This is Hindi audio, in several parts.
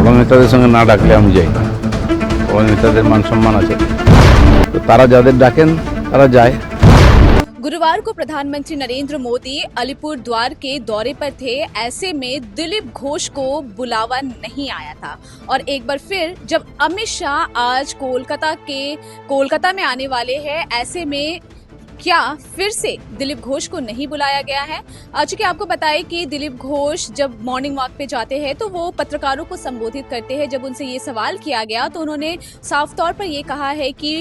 বড় নেতাদের সঙ্গে না ডাকলে আমি যাই না। বড় নেতাদের মান সম্মান আছে, তো তারা যাদের ডাকেন তারা যায়। गुरुवार को प्रधानमंत्री नरेंद्र मोदी अलीपुर द्वार के दौरे पर थे। ऐसे में दिलीप घोष को बुलावा नहीं आया था और एक बार फिर जब अमित शाह आज कोलकाता में आने वाले हैं, ऐसे में क्या फिर से दिलीप घोष को नहीं बुलाया गया है? चूंकि आपको बताएं कि दिलीप घोष जब मॉर्निंग वॉक पे जाते हैं तो वो पत्रकारों को संबोधित करते हैं। जब उनसे ये सवाल किया गया तो उन्होंने साफ तौर पर ये कहा है कि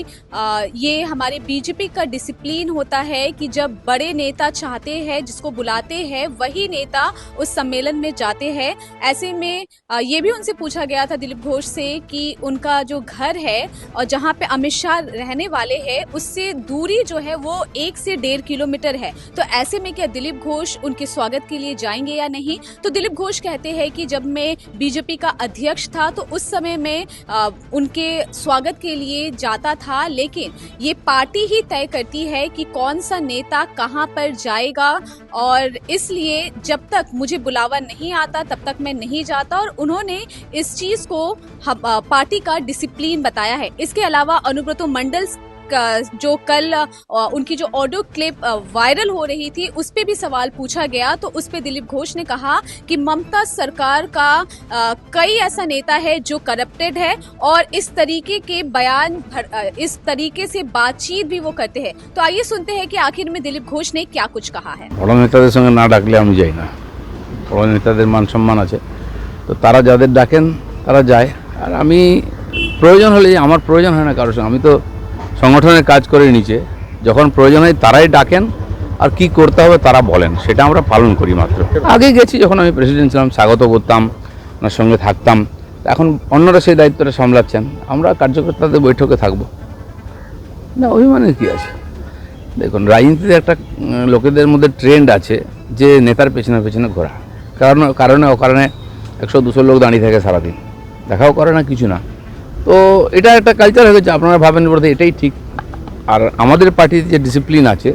ये हमारे बीजेपी का डिसिप्लिन होता है कि जब बड़े नेता चाहते हैं, जिसको बुलाते हैं, वही नेता उस सम्मेलन में जाते हैं। ऐसे में ये भी उनसे पूछा गया था दिलीप घोष से कि उनका जो घर है और जहाँ पे अमित शाह रहने वाले हैं उससे दूरी जो है वो 1 से 1.5 किलोमीटर है, तो ऐसे में क्या दिलीप घोष उनके स्वागत के लिए जाएंगे या नहीं? तो दिलीप घोष कहते हैं कि जब मैं बीजेपी का अध्यक्ष था तो उस समय में उनके स्वागत के लिए जाता था, लेकिन ये पार्टी ही तय करती है कि कौन सा नेता कहां पर जाएगा और इसलिए जब तक मुझे बुलावा नहीं आता तब तक मैं नहीं जाता। और उन्होंने इस चीज को पार्टी का डिसिप्लिन बताया है। इसके अलावा अनुब्रतो मंडल जो कल उनकी जो ऑडियो क्लिप वायरल हो रही थी उस पे भी सवाल पूछा गया, तो उस पे दिलीप घोष ने कहा कि ममता सरकार का कई ऐसा नेता है जो करप्टेड है और इस तरीके के बयान इस तरीके से बातचीत भी वो करते हैं। तो आइए सुनते हैं कि आखिर में दिलीप घोष ने क्या कुछ कहा है। বড় নেতাদের সঙ্গে না ডাকলে আমি যাই না। বড় নেতাদের মান সম্মান আছে, তো তারা যাদের ডাকেন তারা যায়। আর আমি প্রয়োজন হলে, আমার প্রয়োজন হয় না কারোর সঙ্গে, আমি তো সংগঠনের কাজ করে নিচে, যখন প্রয়োজন হয় তারাই ডাকেন আর কি করতে হবে তারা বলেন, সেটা আমরা পালন করি মাত্র। আগে গেছি যখন আমি প্রেসিডেন্ট ছিলাম, স্বাগত করতাম, ওনার সঙ্গে থাকতাম। এখন অন্যরা সেই দায়িত্বটা সামলাচ্ছেন, আমরা কার্যকর্তাদের বৈঠকে থাকবো না। অভিমানের কী আছে? দেখুন, রাজনীতিতে একটা লোকেদের মধ্যে ট্রেন্ড আছে যে নেতার পেছনে পেছনে ঘোরা, কারণে অকারণে 100-200 লোক দাঁড়িয়ে থাকে সারাদিন, দেখাও করে না, কিছু না। তো এটা একটা কালচার হয়ে গেছে, আপনারা ভাবেন বলতে এটাই ঠিক। আর আমাদের পার্টির যে ডিসিপ্লিন আছে,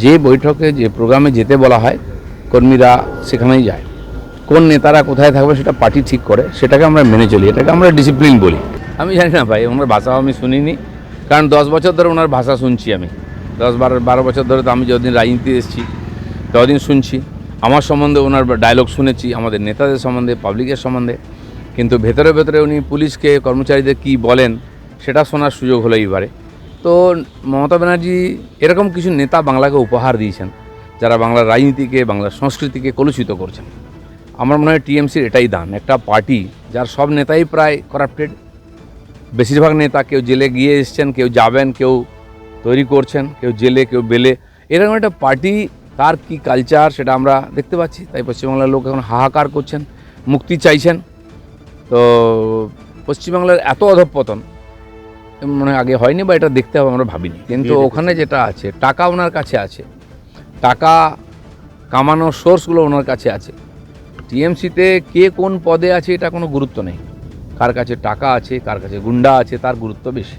যে বৈঠকে যে প্রোগ্রামে যেতে বলা হয় কর্মীরা সেখানেই যায়। কোন নেতারা কোথায় থাকবে সেটা পার্টি ঠিক করে, সেটাকে আমরা মেনে চলি, এটাকে আমরা ডিসিপ্লিন বলি। আমি জানি না ভাই, ওনার ভাষাও আমি শুনিনি, কারণ 10 বছর ধরে ওনার ভাষা শুনছি আমি। 10-12 বছর ধরে তো আমি যতদিন রাজনীতি এসেছি ততদিন শুনছি। আমার সম্বন্ধে ওনার ডায়লগ শুনেছি, আমাদের নেতাদের সম্বন্ধে, পাবলিকের সম্বন্ধে, কিন্তু ভেতরে ভেতরে উনি পুলিশকে, কর্মচারীদের কি বলেন সেটা শোনার সুযোগ হলো এইবারে। তো মমতা ব্যানার্জি এরকম কিছু নেতা বাংলাকে উপহার দিয়েছেন যারা বাংলার রাজনীতিকে, বাংলার সংস্কৃতিকে কলুষিত করছেন। আমার মনে হয় টিএমসির এটাই দান, একটা পার্টি যার সব নেতাই প্রায় করাপ্টেড। বেশিরভাগ নেতা কেউ জেলে গিয়ে এসছেন, কেউ যাবেন, কেউ তৈরি করছেন, কেউ জেলে, কেউ বেলে। এরকম একটা পার্টি, তার কি কালচার সেটা আমরা দেখতে পাচ্ছি। তাই পশ্চিমবাংলার লোক এখন হাহাকার করছেন, মুক্তি চাইছেন। তো পশ্চিমবাংলার এত অধঃপতন মনে হয় আগে হয়নি, বা এটা দেখতে হবে আমরা ভাবিনি। কিন্তু ওখানে যেটা আছে, টাকা ওনার কাছে আছে, টাকা কামানোর সোর্সগুলো ওনার কাছে আছে। টিএমসিতে কে কোন পদে আছে এটা কোনো গুরুত্ব নেই, কার কাছে টাকা আছে, কার কাছে গুন্ডা আছে, তার গুরুত্ব বেশি।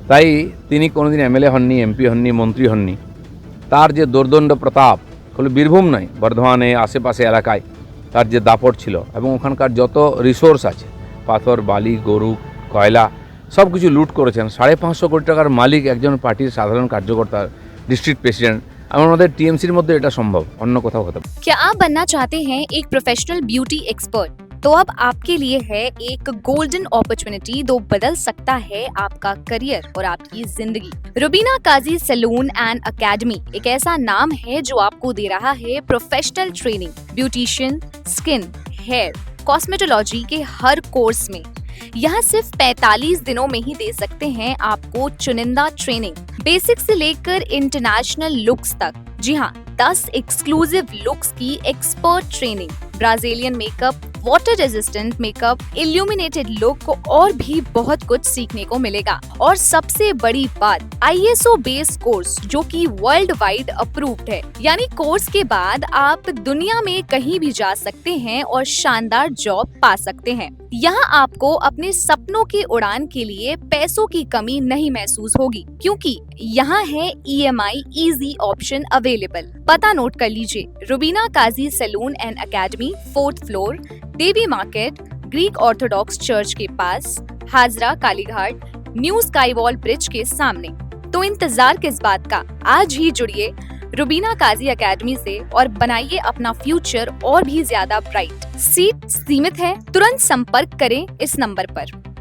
তাই তিনি কোনোদিন এমএলএ হননি, এমপি হননি, মন্ত্রী হননি। তার যে দোর্দণ্ড প্রতাপ, হলো বীরভূম নয়, বর্ধমানে আশেপাশে এলাকায় তার যে দাপট ছিল, এবং ওখানকার যত রিসোর্স আছে, পাথর, বালি, গরু, কয়লা, সব কিছু লুট করেছেন। 550 কোটি টাকার মালিক একজন পার্টির সাধারণ কার্যকর্তা, ডিস্ট্রিক্ট প্রেসিডেন্ট। আমাদের টিএমসির মধ্যে এটা সম্ভব, অন্য কোথাও হতে পারে। क्या आप बनना चाहते हैं एक प्रोफेशनल ब्यूटी एक्सपर्ट? तो अब आपके लिए है एक गोल्डन अपॉर्चुनिटी जो बदल सकता है आपका करियर और आपकी जिंदगी। Rubina Kazi salon and academy एक ऐसा नाम है जो आपको दे रहा है professional training, beautician, skin, hair, cosmetology के हर कोर्स में। यहाँ सिर्फ 45 दिनों में ही दे सकते हैं आपको चुनिंदा ट्रेनिंग, बेसिक से लेकर इंटरनेशनल लुक्स तक। जी हाँ, 10 एक्सक्लूसिव लुक्स की expert training, Brazilian makeup, water resistant makeup, illuminated look और भी बहुत कुछ सीखने को मिलेगा। और सबसे बड़ी बात, ISO बेस्ड कोर्स जो कि वर्ल्ड वाइड अप्रूव्ड है। यानी कोर्स के बाद आप दुनिया में कहीं भी जा सकते हैं और शानदार जॉब पा सकते हैं। यहाँ आपको अपने सपनों की उड़ान के लिए पैसों की कमी नहीं महसूस होगी, क्योंकि यहाँ है EMI इजी ऑप्शन अवेलेबल। पता नोट कर लीजिए, Rubina Kazi salon and academy, 4th floor, Devi market, Greek Orthodox church के पास, Hazra Kalighat, new sky wall bridge के सामने। तो इंतजार किस बात का, आज ही जुड़िए रुबीना काजी एकेडमी से और बनाइए अपना फ्यूचर और भी ज्यादा ब्राइट। सीट सीमित है, तुरंत संपर्क करें इस नंबर पर।